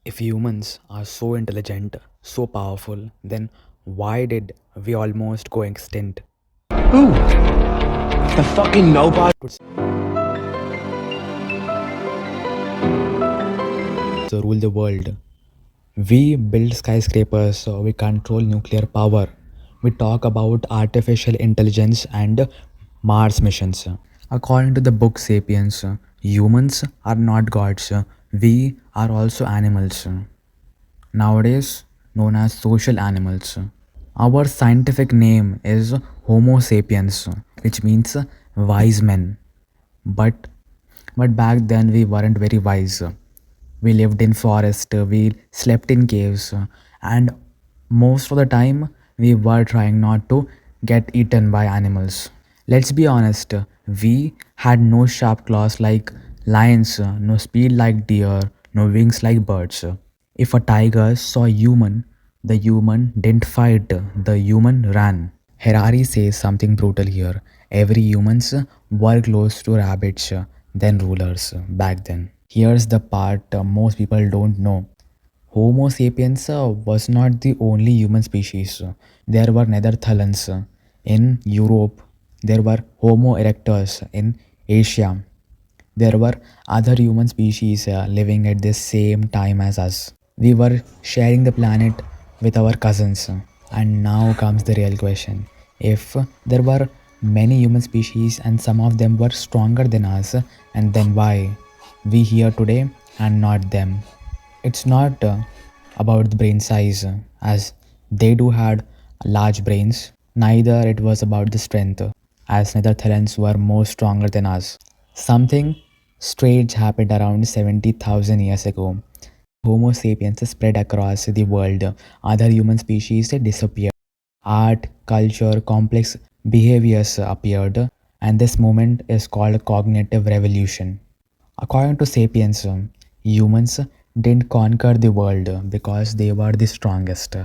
If humans are so intelligent, so powerful, then why did we almost go extinct? Who? The fucking nobody? To rule the world. We build skyscrapers, we control nuclear power, we talk about artificial intelligence and Mars missions. According to the book Sapiens, humans are not gods, we are also animals, nowadays known as social animals. Our scientific name is Homo sapiens, which means wise men. But back then we weren't very wise. We lived in forest, we slept in caves, and most of the time we were trying not to get eaten by animals. Let's be honest, we had no sharp claws like lions, no speed like deer, no wings like birds. If a tiger saw a human, the human didn't fight, the human ran. Harari says something brutal here. Every humans were close to rabbits than rulers back then. Here's the part most people don't know. Homo sapiens was not the only human species. There were Neanderthals in Europe. There were Homo erectus in Asia. There were other human species living at the same time as us. We were sharing the planet with our cousins. And now comes the real question. If there were many human species and some of them were stronger than us, and then why we here today and not them? It's not about the brain size, as they do had large brains. Neither it was about the strength, as Netherlands were more stronger than us. Something strange happened around 70,000 years ago. Homo sapiens spread across the world. Other human species disappeared. Art, culture, complex behaviors appeared, and this moment is called cognitive revolution. According to Sapiens, humans didn't conquer the world because they were the strongest.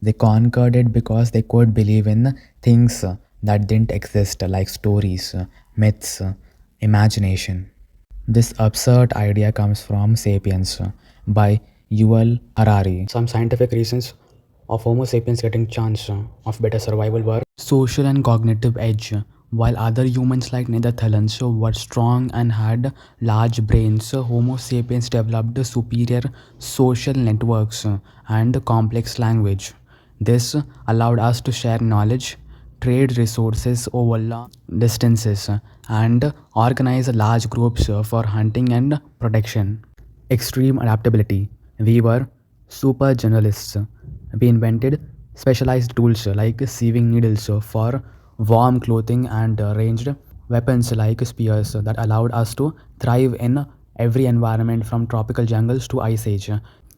They conquered it because they could believe in things that didn't exist, like stories, myths, imagination. This absurd idea comes from Sapiens by Yuval Harari. Some scientific reasons of Homo sapiens getting chance of better survival were social and cognitive edge. While other humans like Neanderthals were strong and had large brains, Homo sapiens developed superior social networks and complex language. This allowed us to share knowledge, trade resources over long distances, and organize large groups for hunting and protection. Extreme adaptability. We were super generalists. We invented specialized tools like sieving needles for warm clothing and ranged weapons like spears that allowed us to thrive in every environment from tropical jungles to ice age.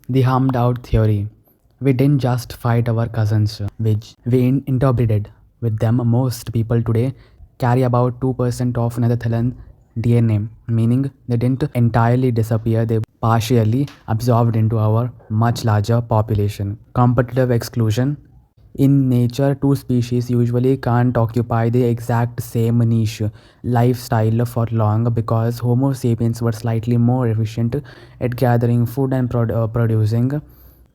The harmed out theory. We didn't just fight our cousins, which we interbreeded with them. Most people today carry about 2% of Netherlands DNA, meaning they didn't entirely disappear, they partially absorbed into our much larger population. Competitive exclusion. In nature, two species usually can't occupy the exact same niche lifestyle for long because Homo sapiens were slightly more efficient at gathering food and producing.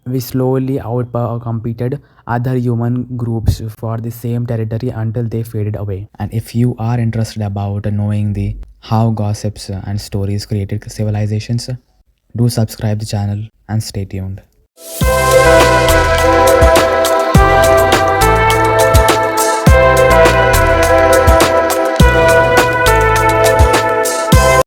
We slowly outcompeted other human groups for the same territory until they faded away. And if you are interested about knowing the how gossips and stories created civilizations, do subscribe the channel and stay tuned.